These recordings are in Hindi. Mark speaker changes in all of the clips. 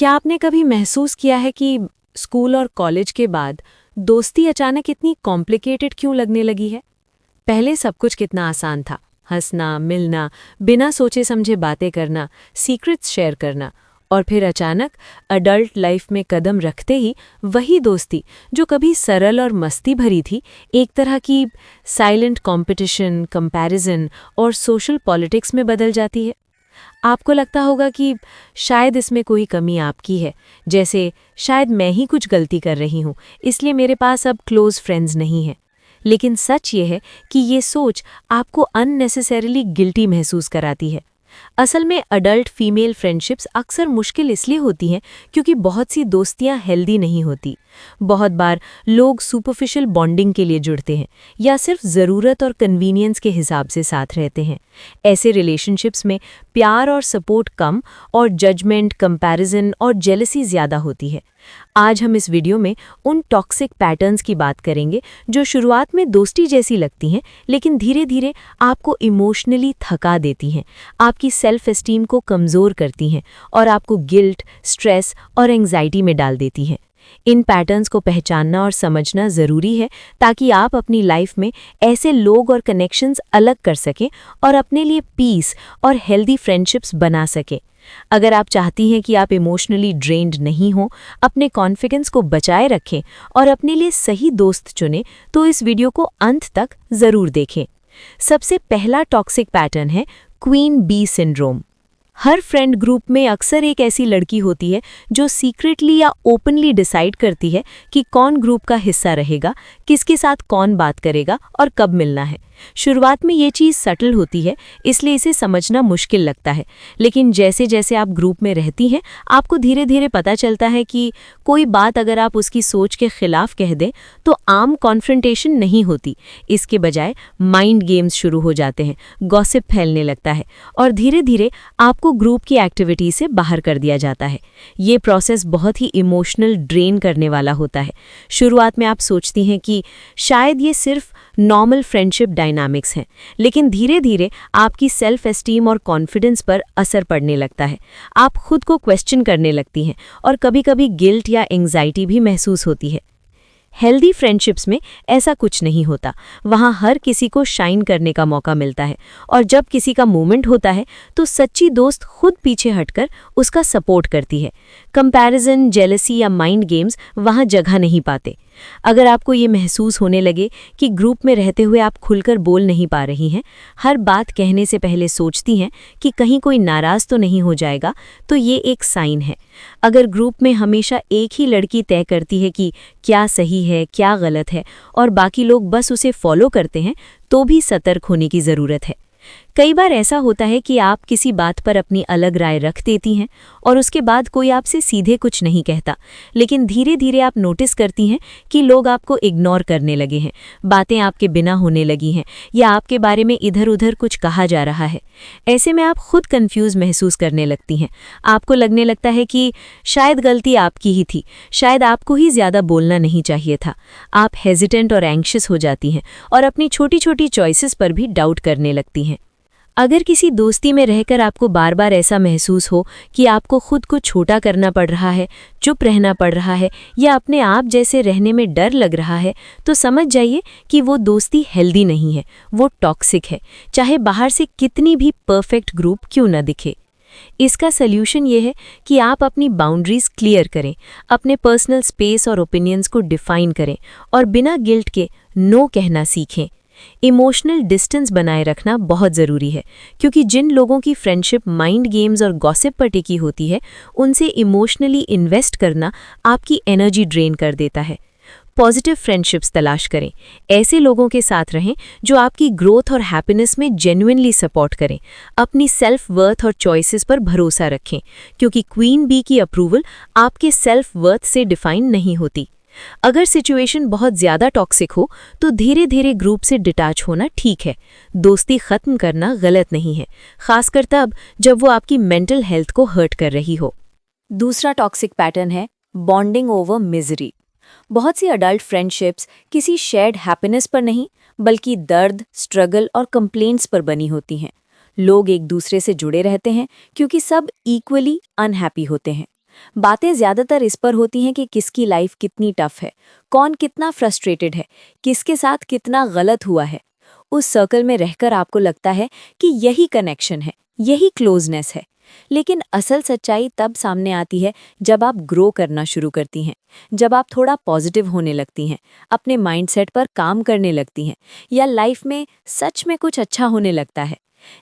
Speaker 1: क्या आपने कभी महसूस किया है कि स्कूल और कॉलेज के बाद दोस्ती अचानक इतनी कॉम्प्लिकेटेड क्यों लगने लगी है? पहले सब कुछ कितना आसान था। हंसना, मिलना, बिना सोचे समझे बातें करना, सीक्रेट्स शेयर करना। और फिर अचानक अडल्ट लाइफ में कदम रखते ही वही दोस्ती जो कभी सरल और मस्ती भरी थी, एक तरह की साइलेंट कंपटीशन, कंपैरिजन और सोशल पॉलिटिक्स में बदल जाती है। आपको लगता होगा कि शायद इसमें कोई कमी आपकी है, जैसे शायद मैं ही कुछ गलती कर रही हूँ, इसलिए मेरे पास अब क्लोज फ्रेंड्स नहीं हैं। लेकिन सच ये है कि ये सोच आपको अननेसेसरीली गिल्टी महसूस कराती है। असल में अडल्ट फीमेल फ्रेंडशिप्स अक्सर मुश्किल इसलिए होती हैं क्योंकि बहुत सी दोस्तियां हेल्दी नहीं होती। बहुत बार लोग सुपरफिशियल बॉन्डिंग के लिए जुड़ते हैं या सिर्फ ज़रूरत और कन्वीनियंस के हिसाब से साथ रहते हैं। ऐसे रिलेशनशिप्स में प्यार और सपोर्ट कम और जजमेंट, कंपैरिजन और जेलसी ज़्यादा होती है। आज हम इस वीडियो में उन टॉक्सिक पैटर्न्स की बात करेंगे जो शुरुआत में दोस्ती जैसी लगती हैं लेकिन धीरे धीरे आपको इमोशनली थका देती हैं, आपकी सेल्फ एस्टीम को कमज़ोर करती हैं और आपको गिल्ट, स्ट्रेस और एंग्जाइटी में डाल देती हैं। इन पैटर्न्स को पहचानना और समझना ज़रूरी है ताकि आप अपनी लाइफ में ऐसे लोग और कनेक्शंस अलग कर सकें और अपने लिए पीस और हेल्दी फ्रेंडशिप्स बना सकें। अगर आप चाहती हैं कि आप इमोशनली ड्रेन्ड नहीं हो, अपने कॉन्फिडेंस को बचाए रखें और अपने लिए सही दोस्त चुनें, तो इस वीडियो को अंत तक ज़रूर देखें। सबसे पहला टॉक्सिक पैटर्न है क्वीन बी सिंड्रोम। हर फ्रेंड ग्रुप में अक्सर एक ऐसी लड़की होती है जो सीक्रेटली या ओपनली डिसाइड करती है कि कौन ग्रुप का हिस्सा रहेगा, किसके साथ कौन बात करेगा और कब मिलना है। शुरुआत में ये चीज़ सटल होती है, इसलिए इसे समझना मुश्किल लगता है। लेकिन जैसे जैसे आप ग्रुप में रहती हैं, आपको धीरे धीरे पता चलता है कि कोई बात अगर आप उसकी सोच के खिलाफ कह दें तो आम कॉन्फ्रंटेशन नहीं होती। इसके बजाय माइंड गेम्स शुरू हो जाते हैं, गॉसिप फैलने लगता है और धीरे धीरे आपको ग्रुप की एक्टिविटी से बाहर कर दिया जाता है। ये प्रोसेस बहुत ही इमोशनल ड्रेन करने वाला होता है। शुरुआत में आप सोचती हैं कि शायद ये सिर्फ नॉर्मल फ्रेंडशिप डायनामिक्स हैं, लेकिन धीरे धीरे आपकी सेल्फ एस्टीम और कॉन्फिडेंस पर असर पड़ने लगता है। आप खुद को क्वेश्चन करने लगती हैं और कभी-कभी गिल्ट या एंग्जाइटी भी महसूस होती है। हेल्दी फ्रेंडशिप्स में ऐसा कुछ नहीं होता। वहाँ हर किसी को शाइन करने का मौका मिलता है और जब किसी का मोमेंट होता है तो सच्ची दोस्त खुद पीछे हटकर उसका सपोर्ट करती है। कंपैरिजन, जेलसी या माइंड गेम्स वहाँ जगह नहीं पाते। अगर आपको ये महसूस होने लगे कि ग्रुप में रहते हुए आप खुलकर बोल नहीं पा रही हैं, हर बात कहने से पहले सोचती हैं कि कहीं कोई नाराज़ तो नहीं हो जाएगा, तो ये एक साइन है। अगर ग्रुप में हमेशा एक ही लड़की तय करती है कि क्या सही है, क्या गलत है और बाकी लोग बस उसे फॉलो करते हैं, तो भी सतर्क होने की ज़रूरत है। कई बार ऐसा होता है कि आप किसी बात पर अपनी अलग राय रख देती हैं और उसके बाद कोई आपसे सीधे कुछ नहीं कहता, लेकिन धीरे धीरे आप नोटिस करती हैं कि लोग आपको इग्नोर करने लगे हैं, बातें आपके बिना होने लगी हैं या आपके बारे में इधर उधर कुछ कहा जा रहा है। ऐसे में आप खुद कंफ्यूज महसूस करने लगती हैं। आपको लगने लगता है कि शायद गलती आपकी ही थी, शायद आपको ही ज़्यादा बोलना नहीं चाहिए था। आप हेजिटेंट और एंग्शियस हो जाती हैं और अपनी छोटी छोटी चॉइसेस पर भी डाउट करने लगती हैं। अगर किसी दोस्ती में रहकर आपको बार बार ऐसा महसूस हो कि आपको खुद को छोटा करना पड़ रहा है, चुप रहना पड़ रहा है या अपने आप जैसे रहने में डर लग रहा है, तो समझ जाइए कि वो दोस्ती हेल्दी नहीं है, वो टॉक्सिक है, चाहे बाहर से कितनी भी परफेक्ट ग्रुप क्यों न दिखे। इसका सल्यूशन ये है कि आप अपनी बाउंड्रीज क्लियर करें, अपने पर्सनल स्पेस और ओपिनियंस को डिफाइन करें और बिना गिल्ट के नो कहना सीखें। इमोशनल डिस्टेंस बनाए रखना बहुत ज़रूरी है, क्योंकि जिन लोगों की फ्रेंडशिप माइंड गेम्स और गॉसिप पर टिकी होती है, उनसे इमोशनली इन्वेस्ट करना आपकी एनर्जी ड्रेन कर देता है। पॉजिटिव फ्रेंडशिप्स तलाश करें। ऐसे लोगों के साथ रहें जो आपकी ग्रोथ और हैप्पीनेस में जेन्युइनली सपोर्ट करें। अपनी सेल्फ वर्थ और चॉइसेस पर भरोसा रखें, क्योंकि क्वीन बी की अप्रूवल आपके सेल्फ वर्थ से डिफाइन नहीं होती। अगर सिचुएशन बहुत ज़्यादा टॉक्सिक हो तो धीरे धीरे ग्रुप से डिटैच होना ठीक है। दोस्ती ख़त्म करना गलत नहीं है, खासकर तब जब वो आपकी मेंटल हेल्थ को हर्ट कर रही हो। दूसरा टॉक्सिक पैटर्न है बॉन्डिंग ओवर मिजरी। बहुत सी अडल्ट फ्रेंडशिप्स किसी शेयर्ड हैप्पीनेस पर नहीं, बल्कि दर्द, स्ट्रगल और कंप्लेंट्स पर बनी होती हैं। लोग एक दूसरे से जुड़े रहते हैं क्योंकि सब इक्वली अनहैप्पी होते हैं।
Speaker 2: बातें ज़्यादातर इस पर होती हैं कि किसकी लाइफ कितनी टफ है, कौन कितना फ्रस्ट्रेटेड है, किसके साथ कितना गलत हुआ है। उस सर्कल में रहकर आपको लगता है कि यही कनेक्शन है, यही क्लोजनेस है। लेकिन असल सच्चाई तब सामने आती है जब आप ग्रो करना शुरू करती हैं, जब आप थोड़ा पॉजिटिव होने लगती हैं, अपने माइंडसेट पर काम करने लगती हैं, या लाइफ में सच में कुछ अच्छा होने लगता है।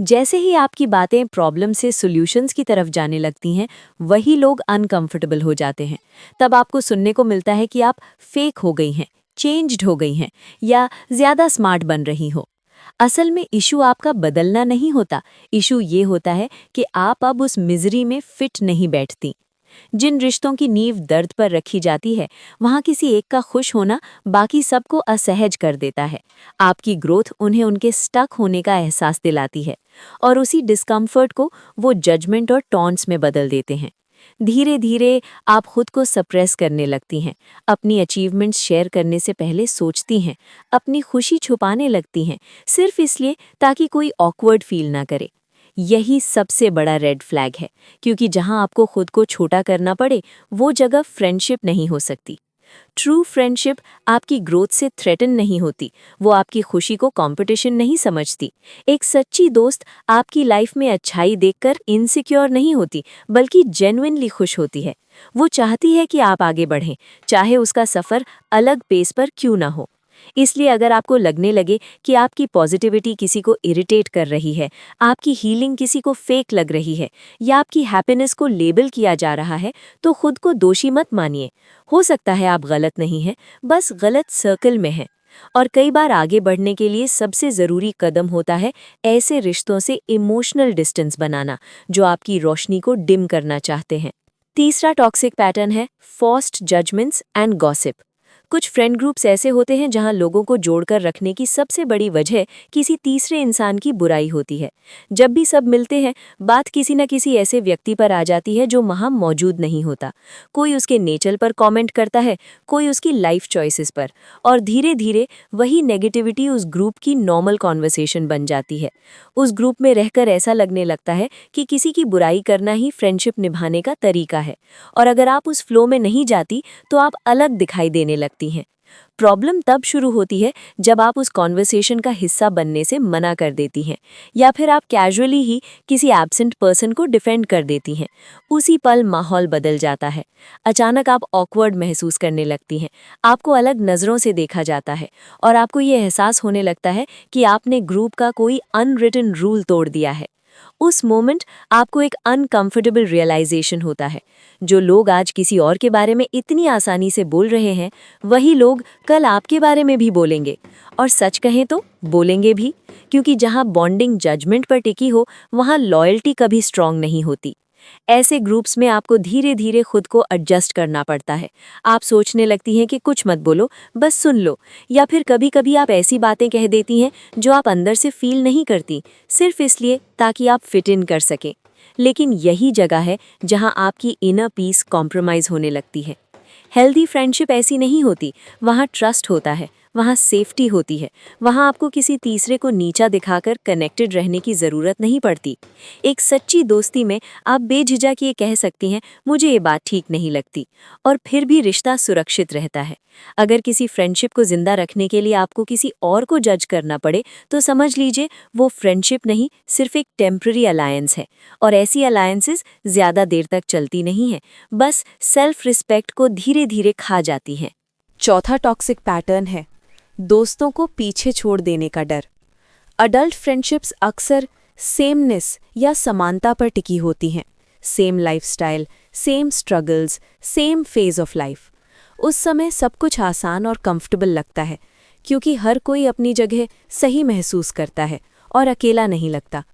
Speaker 2: जैसे ही आपकी बातें प्रॉब्लम से सॉल्यूशंस की तरफ जाने लगती हैं, वही लोग अनकंफर्टेबल हो जाते हैं। तब आपको सुनने को मिलता है कि आप फेक हो गई हैं, चेंज्ड हो गई हैं, या ज़्यादा स्मार्ट बन रही हो। असल में इशू आपका बदलना नहीं होता, इशू ये होता है कि आप अब उस मिजरी में फिट नहीं बैठती। जिन रिश्तों की नींव दर्द पर रखी जाती है, वहाँ किसी एक का खुश होना बाकी सबको असहज कर देता है। आपकी ग्रोथ उन्हें उनके स्टक होने का एहसास दिलाती है, और उसी डिस्कम्फर्ट को वो जजमेंट और टॉन्ट्स में बदल देते हैं। धीरे धीरे आप खुद को सप्रेस करने लगती हैं, अपनी अचीवमेंट्स शेयर करने से पहले सोचती हैं, अपनी खुशी छुपाने लगती हैं, सिर्फ इसलिए ताकि कोई ऑकवर्ड फील ना करे। यही सबसे बड़ा रेड फ्लैग है, क्योंकि जहां आपको खुद को छोटा करना पड़े, वो जगह फ्रेंडशिप नहीं हो सकती। ट्रू फ्रेंडशिप आपकी ग्रोथ से थ्रेटन नहीं होती, वो आपकी खुशी को कंपटीशन नहीं समझती। एक सच्ची दोस्त आपकी लाइफ में अच्छाई देखकर इनसिक्योर नहीं होती, बल्कि जेन्युइनली खुश होती है। वो चाहती है कि आप आगे बढ़ें, चाहे उसका सफ़र अलग पेस पर क्यों ना हो। इसलिए अगर आपको लगने लगे कि आपकी पॉजिटिविटी किसी को इरिटेट कर रही है, आपकी हीलिंग किसी को फेक लग रही है, या आपकी हैप्पीनेस को लेबल किया जा रहा है, तो खुद को दोषी मत मानिए। हो सकता है आप गलत नहीं हैं, बस गलत सर्कल में हैं। और कई बार आगे बढ़ने के लिए सबसे ज़रूरी कदम होता है ऐसे रिश्तों से इमोशनल डिस्टेंस बनाना, जो आपकी रोशनी को डिम करना चाहते हैं। तीसरा टॉक्सिक पैटर्न है फॉर्स्ड जजमेंट्स एंड गॉसिप। कुछ फ्रेंड ग्रुप्स ऐसे होते हैं जहां लोगों को जोड़कर रखने की सबसे बड़ी वजह किसी तीसरे इंसान की बुराई होती है। जब भी सब मिलते हैं, बात किसी न किसी ऐसे व्यक्ति पर आ जाती है जो वहां मौजूद नहीं होता। कोई उसके नेचर पर कमेंट करता है, कोई उसकी लाइफ चॉइसेस पर, और धीरे धीरे वही नेगेटिविटी उस ग्रुप की नॉर्मल कॉन्वर्सेशन बन जाती है। उस ग्रुप में रहकर ऐसा लगने लगता है कि किसी की बुराई करना ही फ्रेंडशिप निभाने का तरीका है, और अगर आप उस फ्लो में नहीं जाती तो आप अलग दिखाई देने लगती हैं। प्रॉब्लम तब शुरू होती है जब आप उस कॉन्वर्सेशन का हिस्सा बनने से मना कर देती हैं, या फिर आप कैजुअली ही किसी एब्सेंट पर्सन को डिफेंड कर देती हैं। उसी पल माहौल बदल जाता है। अचानक आप ऑकवर्ड महसूस करने लगती हैं, आपको अलग नज़रों से देखा जाता है, और आपको ये एहसास होने लगता है कि आपने ग्रुप का कोई अनरिटन रूल तोड़ दिया है। उस मोमेंट आपको एक अनकंफर्टेबल रियलाइजेशन होता है, जो लोग आज किसी और के बारे में इतनी आसानी से बोल रहे हैं, वही लोग कल आपके बारे में भी बोलेंगे। और सच कहें तो बोलेंगे भी, क्योंकि जहां बॉन्डिंग जजमेंट पर टिकी हो, वहां लॉयल्टी कभी स्ट्रांग नहीं होती। ऐसे ग्रुप्स में आपको धीरे धीरे खुद को एडजस्ट करना पड़ता है। आप सोचने लगती हैं कि कुछ मत बोलो, बस सुन लो, या फिर कभी कभी आप ऐसी बातें कह देती हैं जो आप अंदर से फील नहीं करती, सिर्फ इसलिए ताकि आप फिट इन कर सकें। लेकिन यही जगह है जहां आपकी इनर पीस कॉम्प्रोमाइज़ होने लगती है। हेल्दी फ्रेंडशिप ऐसी नहीं होती, वहाँ ट्रस्ट होता है, वहाँ सेफ्टी होती है, वहाँ आपको किसी तीसरे को नीचा दिखाकर कनेक्टेड रहने की ज़रूरत नहीं पड़ती। एक सच्ची दोस्ती में आप बेझिझक ये कह सकती हैं, मुझे ये बात ठीक नहीं लगती, और फिर भी रिश्ता सुरक्षित रहता है। अगर किसी फ्रेंडशिप को जिंदा रखने के लिए आपको किसी और को जज करना पड़े, तो समझ लीजिए वो फ्रेंडशिप नहीं, सिर्फ एक टेम्पररी अलायंस है, और ऐसी अलायंसेस ज़्यादा देर तक चलती नहीं हैं, बस सेल्फ रिस्पेक्ट को धीरे धीरे खा जाती हैं।
Speaker 1: चौथा टॉक्सिक पैटर्न है दोस्तों को पीछे छोड़ देने का डर। अडल्ट फ्रेंडशिप्स अक्सर सेमनेस या समानता पर टिकी होती हैं। Same lifestyle, same struggles, same phase of life. उस समय सब कुछ आसान और कंफर्टेबल लगता है, क्योंकि हर कोई अपनी जगह सही महसूस करता है और अकेला नहीं लगता।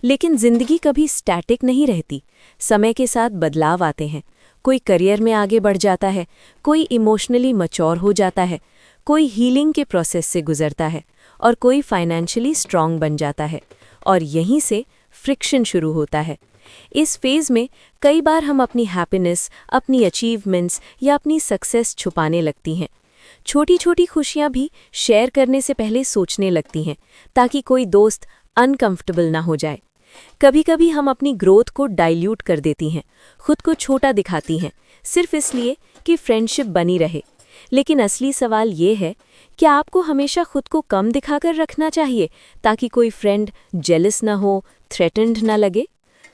Speaker 1: लेकिन जिंदगी कभी स्टैटिक नहीं रहती। समय के साथ बदलाव आते हैं। कोई करियर में आगे बढ़ जाता है, कोई इमोशनली मैच्योर हो जाता है, कोई हीलिंग के प्रोसेस से गुजरता है, और कोई फाइनेंशियली स्ट्रांग बन जाता है। और यहीं से फ्रिक्शन शुरू होता है। इस फेज़ में कई बार हम अपनी हैप्पीनेस, अपनी अचीवमेंट्स या अपनी सक्सेस छुपाने लगती हैं। छोटी छोटी खुशियां भी शेयर करने से पहले सोचने लगती हैं, ताकि कोई दोस्त अनकंफर्टेबल ना हो जाए।
Speaker 2: कभी कभी हम अपनी ग्रोथ को डाइल्यूट कर देती हैं, खुद को छोटा दिखाती हैं, सिर्फ इसलिए कि फ्रेंडशिप बनी रहे। लेकिन असली सवाल ये है, क्या आपको हमेशा खुद को कम दिखाकर रखना चाहिए ताकि कोई फ्रेंड जेलस ना हो, थ्रेटन्ड ना लगे?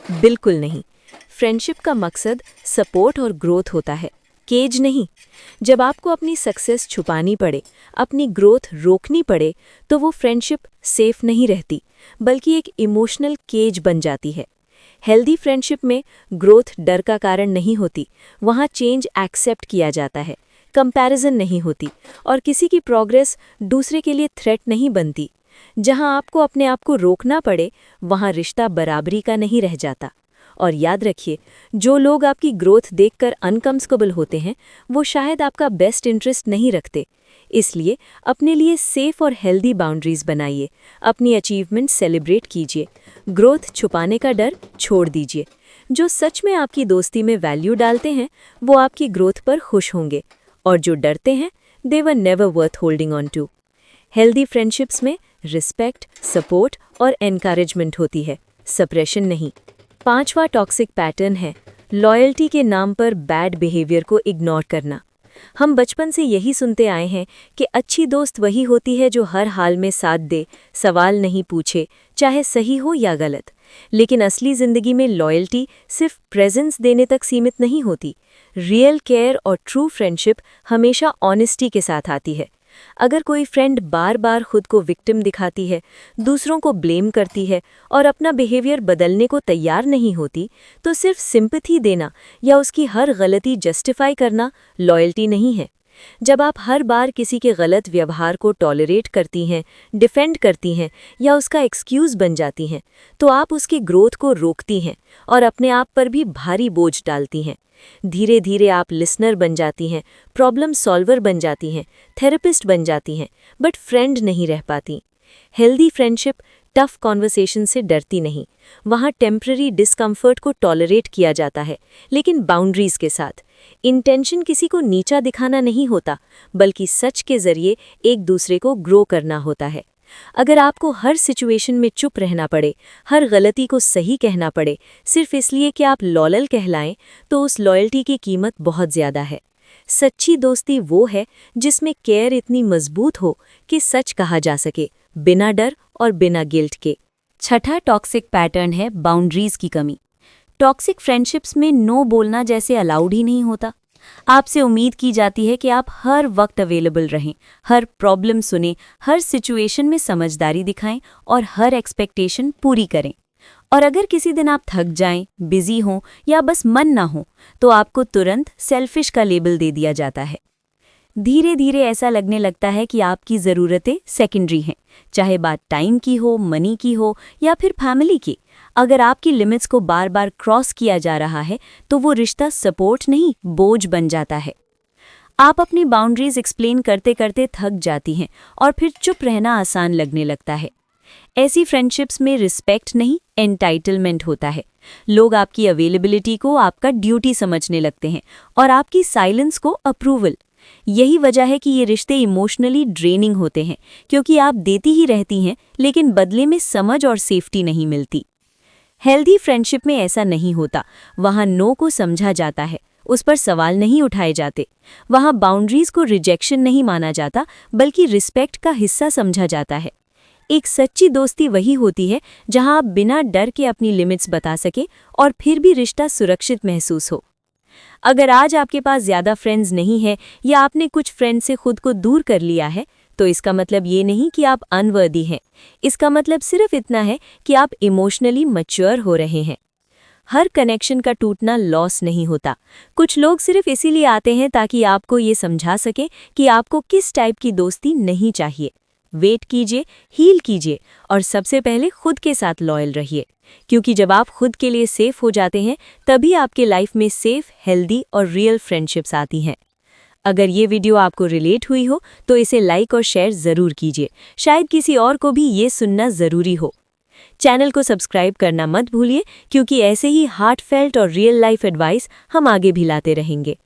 Speaker 2: बिल्कुल नहीं। फ्रेंडशिप का मकसद सपोर्ट और ग्रोथ होता है, केज नहीं। जब आपको अपनी सक्सेस छुपानी पड़े, अपनी ग्रोथ रोकनी पड़े, तो वो फ्रेंडशिप सेफ नहीं रहती, बल्कि एक इमोशनल केज बन जाती है। हेल्दी फ्रेंडशिप में ग्रोथ डर का कारण नहीं होती, वहाँ चेंज एक्सेप्ट किया जाता है, कंपैरिजन नहीं होती और किसी की प्रोग्रेस दूसरे के लिए थ्रेट नहीं बनती। जहाँ आपको अपने आप को रोकना पड़े, वहाँ रिश्ता बराबरी का नहीं रह जाता। और याद रखिए, जो लोग आपकी ग्रोथ देखकर अनकम्फर्टेबल होते हैं, वो शायद आपका बेस्ट इंटरेस्ट नहीं रखते। इसलिए अपने लिए सेफ और हेल्दी बाउंड्रीज बनाइए, अपनी अचीवमेंट सेलिब्रेट कीजिए, ग्रोथ छुपाने का डर छोड़ दीजिए। जो सच में आपकी दोस्ती में वैल्यू डालते हैं, वो आपकी ग्रोथ पर खुश होंगे, और जो डरते हैं, they were never worth holding on to. Healthy friendships में रिस्पेक्ट, सपोर्ट और एनकरेजमेंट होती है, सप्रेशन नहीं। 5वां टॉक्सिक पैटर्न है लॉयल्टी के नाम पर बैड बिहेवियर को इग्नोर करना। हम बचपन से यही सुनते आए हैं कि अच्छी दोस्त वही होती है जो हर हाल में साथ दे, सवाल नहीं पूछे, चाहे सही हो या गलत। लेकिन असली जिंदगी में लॉयल्टी सिर्फ प्रेजेंस देने तक सीमित नहीं होती। रियल केयर और ट्रू फ्रेंडशिप हमेशा ऑनेस्टी के साथ आती है। अगर कोई फ्रेंड बार बार खुद को विक्टिम दिखाती है, दूसरों को ब्लेम करती है और अपना बिहेवियर बदलने को तैयार नहीं होती, तो सिर्फ सिंपैथी देना या उसकी हर गलती जस्टिफाई करना लॉयल्टी नहीं है। जब आप हर बार किसी के गलत व्यवहार को टॉलरेट करती हैं, डिफेंड करती हैं या उसका एक्सक्यूज़ बन जाती हैं, तो आप उसकी ग्रोथ को रोकती हैं और अपने आप पर भी भारी बोझ डालती हैं। धीरे धीरे आप लिसनर बन जाती हैं, प्रॉब्लम सॉल्वर बन जाती हैं, थेरेपिस्ट बन जाती हैं, बट फ्रेंड नहीं रह पाती। हेल्दी फ्रेंडशिप टफ कॉन्वर्सेशन से डरती नहीं। वहाँ टेम्पररी डिस्कम्फर्ट को टॉलरेट किया जाता है, लेकिन बाउंड्रीज के साथ। इंटेंशन किसी को नीचा दिखाना नहीं होता, बल्कि सच के जरिए एक दूसरे को ग्रो करना होता है। अगर आपको हर सिचुएशन में चुप रहना पड़े, हर गलती को सही कहना पड़े, सिर्फ इसलिए कि आप लॉयल कहलाएं, तो उस लॉयल्टी की कीमत बहुत ज़्यादा है। सच्ची दोस्ती वो है जिसमें केयर इतनी मजबूत हो कि सच कहा जा सके, बिना डर और बिना गिल्ट के। 6ठा टॉक्सिक पैटर्न है बाउंड्रीज की कमी। टॉक्सिक फ्रेंडशिप्स में नो बोलना जैसे अलाउड ही नहीं होता। आपसे उम्मीद की जाती है कि आप हर वक्त अवेलेबल रहें, हर प्रॉब्लम सुनें, हर सिचुएशन में समझदारी दिखाएं और हर एक्सपेक्टेशन पूरी करें। और अगर किसी दिन आप थक जाएं, बिजी हों या बस मन ना हो, तो आपको तुरंत सेल्फिश का लेबल दे दिया जाता है। धीरे धीरे ऐसा लगने लगता है कि आपकी ज़रूरतें सेकेंडरी हैं, चाहे बात टाइम की हो, मनी की हो या फिर फैमिली की। अगर आपकी लिमिट्स को बार बार क्रॉस किया जा रहा है, तो वो रिश्ता सपोर्ट नहीं, बोझ बन जाता है। आप अपनी बाउंड्रीज एक्सप्लेन करते करते थक जाती हैं और फिर चुप रहना आसान लगने लगता है। ऐसी फ्रेंडशिप्स में रिस्पेक्ट नहीं, एंटाइटलमेंट होता है। लोग आपकी अवेलेबिलिटी को आपका ड्यूटी समझने लगते हैं और आपकी साइलेंस को अप्रूवल। यही वजह है कि ये रिश्ते इमोशनली ड्रेनिंग होते हैं, क्योंकि आप देती ही रहती हैं, लेकिन बदले में समझ और सेफ्टी नहीं मिलती। हेल्दी फ्रेंडशिप में ऐसा नहीं होता। वहाँ नो को समझा जाता है, उस पर सवाल नहीं उठाए जाते। वहाँ बाउंड्रीज को रिजेक्शन नहीं माना जाता, बल्कि रिस्पेक्ट का हिस्सा समझा जाता है। एक सच्ची दोस्ती वही होती है जहाँ आप बिना डर के अपनी लिमिट्स बता सके और फिर भी रिश्ता सुरक्षित महसूस हो। अगर आज आपके पास ज़्यादा फ्रेंड्स नहीं है या आपने कुछ फ्रेंड से खुद को दूर कर लिया है, तो इसका मतलब ये नहीं कि आप अनवर्दी हैं। इसका मतलब सिर्फ इतना है कि आप इमोशनली मैच्योर हो रहे हैं। हर कनेक्शन का टूटना लॉस नहीं होता। कुछ लोग सिर्फ इसीलिए आते हैं ताकि आपको ये समझा सके कि आपको किस टाइप की दोस्ती नहीं चाहिए। वेट कीजिए, हील कीजिए और सबसे पहले खुद के साथ लॉयल रहिए, क्योंकि जब आप खुद के लिए सेफ हो जाते हैं, तभी आपके लाइफ में सेफ, हेल्दी और रियल फ्रेंडशिप्स आती हैं। अगर ये वीडियो आपको रिलेट हुई हो तो इसे लाइक और शेयर ज़रूर कीजिए, शायद किसी और को भी ये सुनना ज़रूरी हो। चैनल को सब्सक्राइब करना मत भूलिए, क्योंकि ऐसे ही हार्टफेल्ट और रियल लाइफ एडवाइस हम आगे भी लाते रहेंगे।